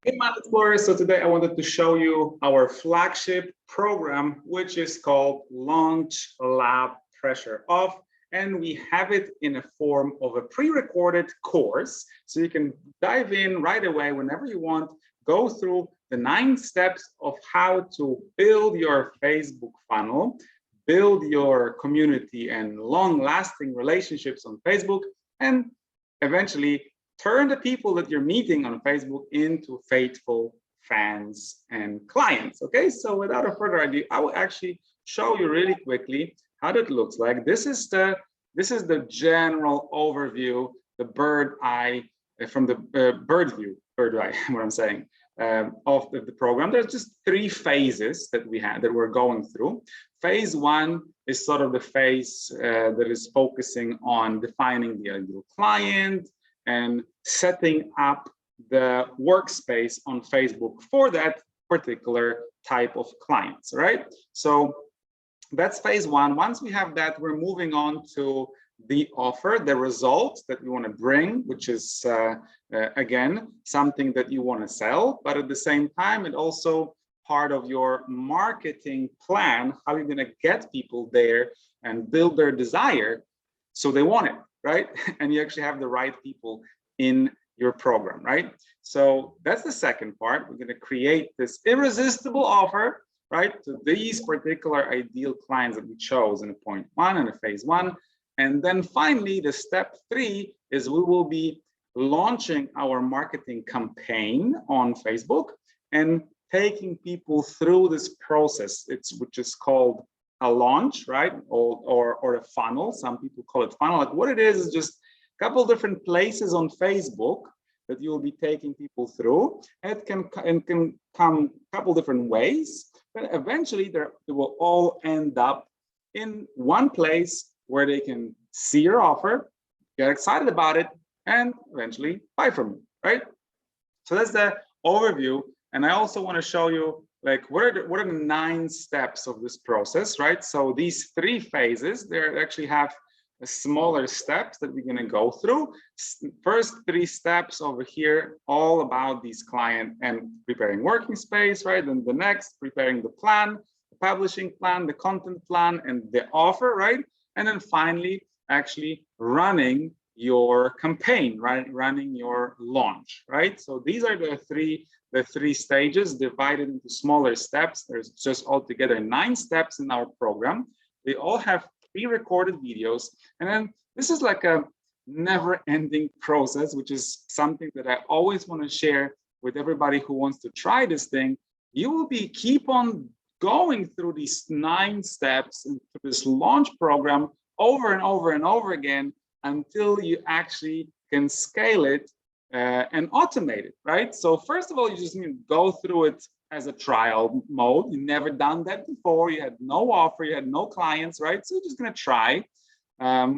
Hey, Mind Explorers. So today I wanted to show you our flagship program, which is called Launch Lab Pressure Off. And we have it in a form of a pre-recorded course. So you can dive in right away whenever you want, go through the 9 steps of how to build your Facebook funnel, build your community and long-lasting relationships on Facebook, and eventually turn the people that you're meeting on Facebook into faithful fans and clients. Okay, so without a further ado, I will actually show you really quickly how that looks like. This is the general overview, the bird eye from the bird eye, what I'm saying, of the program. There's just 3 phases that we're going through. Phase 1 is sort of the phase that is focusing on defining the ideal client and setting up the workspace on Facebook for that particular type of clients, right? So that's phase 1. Once we have that, we're moving on to the offer, the results that we want to bring, which is, again, something that you want to sell, but at the same time, it also part of your marketing plan, how you're going to get people there and build their desire so they want it, right? And you actually have the right people in your program, right? So that's the second part. We're going to create this irresistible offer, right, to these particular ideal clients that we chose in a point 1 and a phase 1. And then finally, the step 3 is we will be launching our marketing campaign on Facebook and taking people through this process, which is called a launch, right? Or a funnel. Some people call it funnel. Like what it is just a couple different places on Facebook that you'll be taking people through. And it can come a couple different ways, but eventually they will all end up in one place where they can see your offer, get excited about it, and eventually buy from you, right? So that's the overview. And I also want to show you like what are the 9 steps of this process, right? So these 3 phases, they actually have smaller steps that we're going to go through. First 3 steps over here, all about these client and preparing working space, right? And the next, preparing the plan, the publishing plan, the content plan, and the offer, right? And then finally, actually running your campaign, right? Running your launch, right? So these are the three stages divided into smaller steps. There's just altogether 9 steps in our program. They all have pre-recorded videos. And then this is like a never-ending process, which is something that I always want to share with everybody who wants to try this thing. You will keep on going through these 9 steps into this launch program over and over and over again until you actually can scale it and automate it, right? So first of all, you just need to go through it as a trial mode. You've never done that before. You had no offer, you had no clients, right? So you're just going to try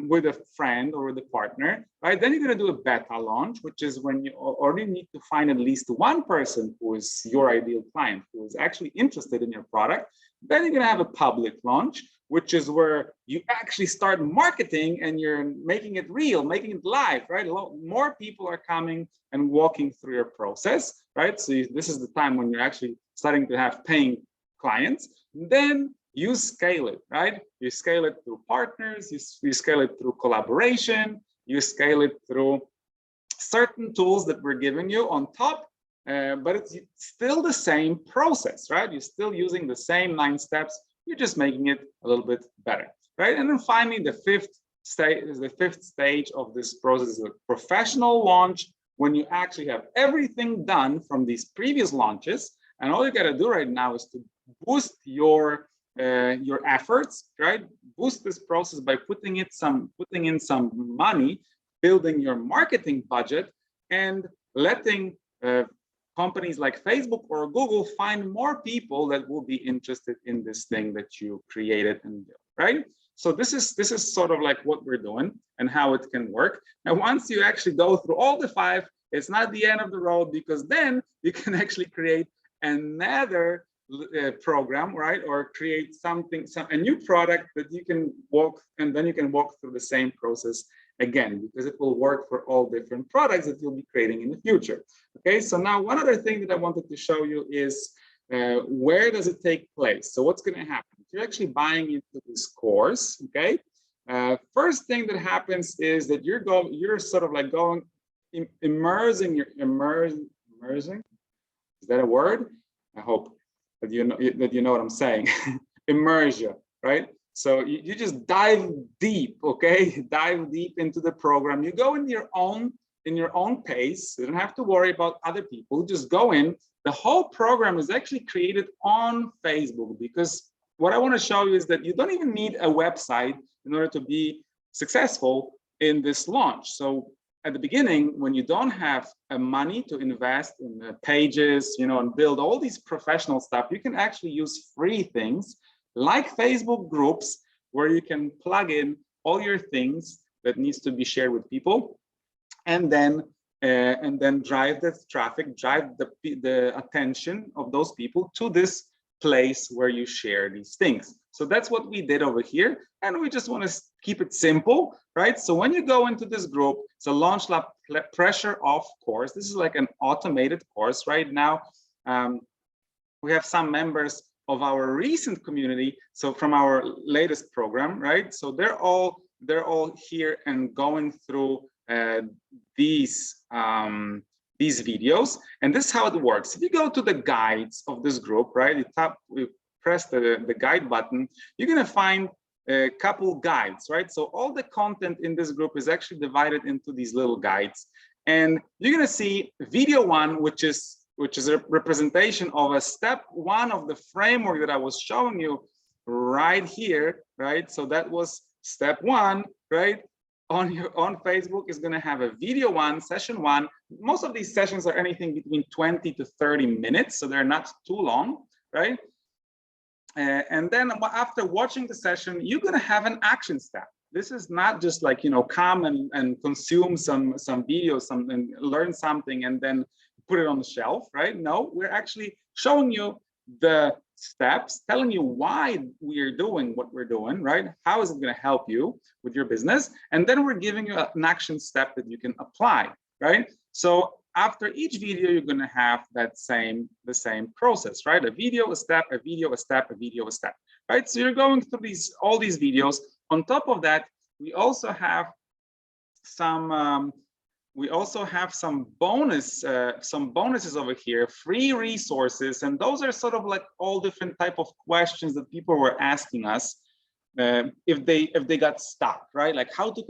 with a friend or with a partner, right? Then you're going to do a beta launch, which is when you already need to find at least one person who is your ideal client, who is actually interested in your product. Then you're going to have a public launch, which is where you actually start marketing and you're making it real, making it live, right? A lot more people are coming and walking through your process, right? So this is the time when you're actually starting to have paying clients. Then you scale it, right? You scale it through partners, you scale it through collaboration, you scale it through certain tools that we're giving you on top, but it's still the same process, right? You're still using the same 9 steps, you're just making it a little bit better, right? And then finally, the fifth stage of this process is a professional launch, when you actually have everything done from these previous launches, and all you got to do right now is to boost your efforts, right? Boost this process by putting in some money, building your marketing budget, and letting companies like Facebook or Google find more people that will be interested in this thing that you created and built, right? So this is sort of like what we're doing and how it can work. And once you actually go through all the 5, it's not the end of the road, because then you can actually create another program, right? Or create a new product that you can walk, and then you can walk through the same process again, because it will work for all different products that you'll be creating in the future. Okay, so now one other thing that I wanted to show you is where does it take place? So what's going to happen? If you're actually buying into this course, okay, first thing that happens is that you're sort of like immersing, immersing, is that a word? I hope that you know what I'm saying. Immersion, right? So you just dive deep, okay? Dive deep into the program. You go in your own pace. You don't have to worry about other people. Just go in. The whole program is actually created on Facebook, because what I want to show you is that you don't even need a website in order to be successful in this launch. So at the beginning, when you don't have money to invest in the pages, you know, and build all these professional stuff, you can actually use free things like Facebook groups, where you can plug in all your things that needs to be shared with people, and then drive the traffic, drive the attention of those people to this place where you share these things. So that's what we did over here, and we just want to keep it simple, right? So when you go into this group, it's a Launch Lab Pressure Off course. This is like an automated course right now. We have some members of our recent community, so from our latest program, right? So they're all here and going through these videos, and this is how it works. If you go to the guides of this group, right, we press the guide button, you're going to find a couple guides, right? So all the content in this group is actually divided into these little guides, and you're going to see video 1, which is a representation of a step 1 of the framework that I was showing you right here, right? So that was step 1, right? On Facebook is going to have a video 1, session 1. Most of these sessions are anything between 20 to 30 minutes, so they're not too long, right? And then after watching the session, you're going to have an action step. This is not just like, you know, come and consume some videos, and learn something and then put it on the shelf, right? No, we're actually showing you the steps, telling you why we're doing what we're doing, right? How is it going to help you with your business? And then we're giving you an action step that you can apply, right? So after each video, you're going to have the same process, right? A video, a step, a video, a step, a video, a step, right? So you're going through all these videos. On top of that, we also have some bonuses over here, free resources, and those are sort of like all different type of questions that people were asking us if they got stuck, right? Like how to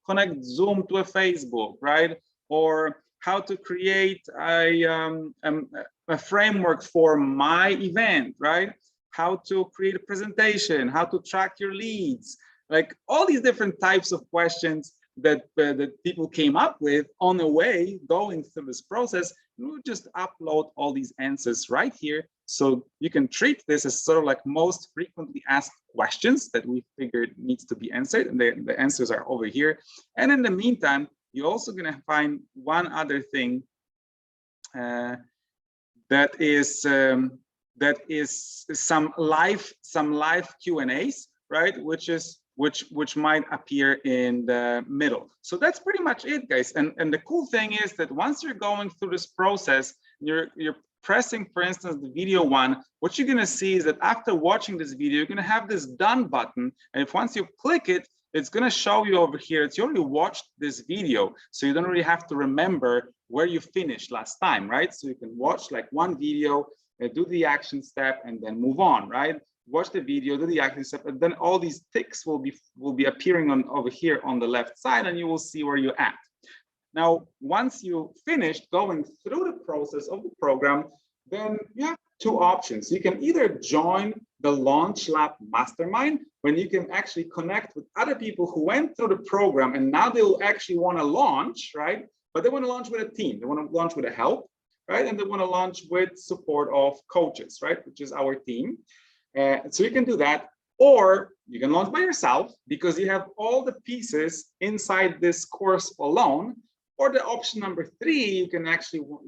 connect Zoom to a Facebook, right? Or how to create a framework for my event, right? How to create a presentation, how to track your leads, like all these different types of questions that people came up with on the way going through this process. We'll just upload all these answers right here, so you can treat this as sort of like most frequently asked questions that we figured needs to be answered, and the answers are over here. And in the meantime, you're also going to find one other thing that is some live Q&As, right? Which might appear in the middle. So that's pretty much it, guys. And the cool thing is that once you're going through this process, you're pressing, for instance, the video 1, what you're going to see is that after watching this video, you're going to have this done button. And if once you click it, it's going to show you over here that you already watched this video. So you don't really have to remember where you finished last time, right? So you can watch like one video, do the action step, and then move on, right? Watch the video, do the action step, and then all these ticks will be appearing over here on the left side, and you will see where you're at. Now, once you finished going through the process of the program, then you have 2 options. You can either join the Launch Lab Mastermind, when you can actually connect with other people who went through the program and now they'll actually want to launch, right? But they want to launch with a team. They want to launch with a help, right? And they want to launch with support of coaches, right? Which is our team. So you can do that, or you can launch by yourself because you have all the pieces inside this course alone. Or the option number 3,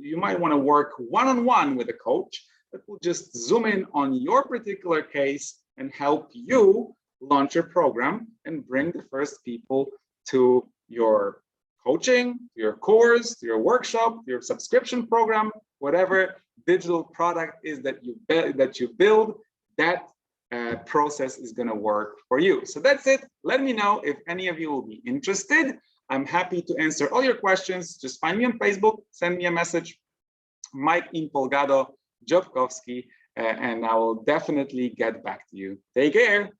you might want to work one-on-one with a coach that will just zoom in on your particular case and help you launch your program and bring the first people to your coaching, your course, your workshop, your subscription program, whatever digital product is that you build, that process is going to work for you. So that's it. Let me know if any of you will be interested. I'm happy to answer all your questions. Just find me on Facebook, send me a message, Mike Impolgado Jobkowski, and I will definitely get back to you. Take care.